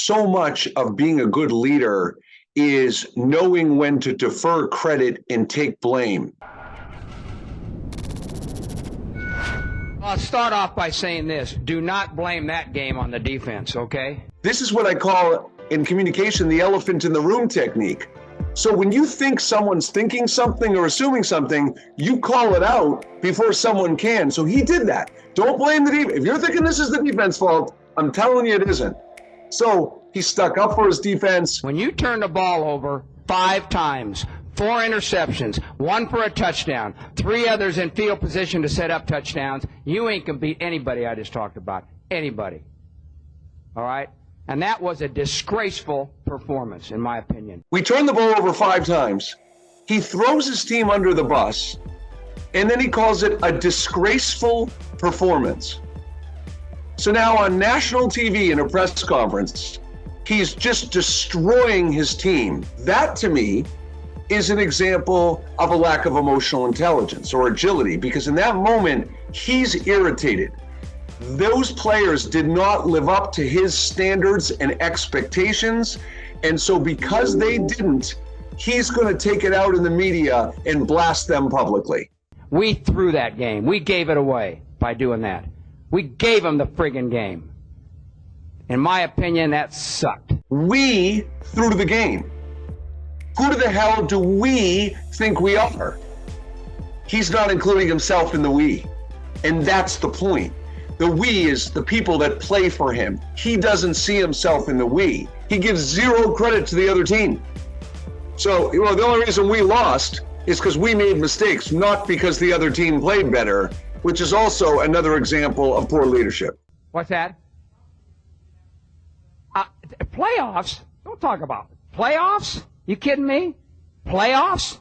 so much of being a good leader is knowing when to defer credit and take blame. I'll start off by saying this. Do not blame that game on the defense, okay? This is what I call in communication the elephant in the room technique. So when you think someone's thinking something or assuming something, you call it out before someone can. So he did that. Don't blame the defense. If you're thinking this is the defense fault, I'm telling you it isn't. So he stuck up for his defense. When you turn the ball over 5 times, 4 interceptions, 1 for a touchdown, 3 others in field position to set up touchdowns, you ain't gonna beat anybody I just talked about. Anybody. All right? And that was a disgraceful performance, in my opinion. We turned the ball over 5 times. He throws his team under the bus, and then he calls it a disgraceful performance. So now on national TV in a press conference, he's just destroying his team. That, to me, is an example of a lack of emotional intelligence or agility, because in that moment, he's irritated. Those players did not live up to his standards and expectations, and so because they didn't, he's going to take it out in the media and blast them publicly. We threw that game. We gave it away by doing that. We gave them the friggin' game. In my opinion, that sucked. We threw the game. Who the hell do we think we are? He's not including himself in the we. And that's the point. The we is the people that play for him. He doesn't see himself in the we. He gives 0 credit to the other team. So, the only reason we lost is because we made mistakes, not because the other team played better, which is also another example of poor leadership. What's that? Playoffs? Don't talk about it. Playoffs? You kidding me? Playoffs?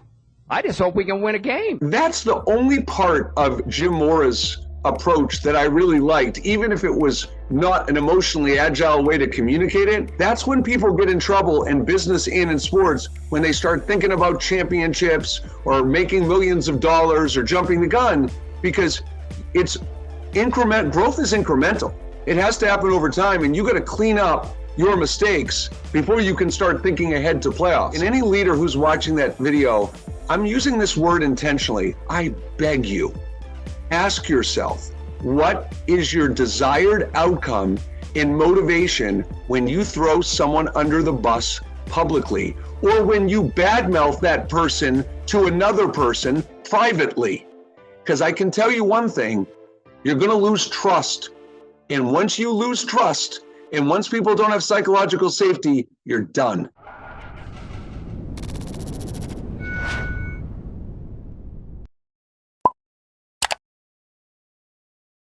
I just hope we can win a game. That's the only part of Jim Mora's approach that I really liked, even if it was not an emotionally agile way to communicate it. That's when people get in trouble in business and in sports, when they start thinking about championships or making millions of dollars or jumping the gun, because it's growth is incremental. It has to happen over time, and you got to clean up your mistakes before you can start thinking ahead to playoffs. And any leader who's watching that video, I'm using this word intentionally. I beg you, ask yourself, what is your desired outcome in motivation when you throw someone under the bus publicly, or when you badmouth that person to another person privately? Because I can tell you one thing, you're going to lose trust. And once you lose trust, and once people don't have psychological safety, you're done.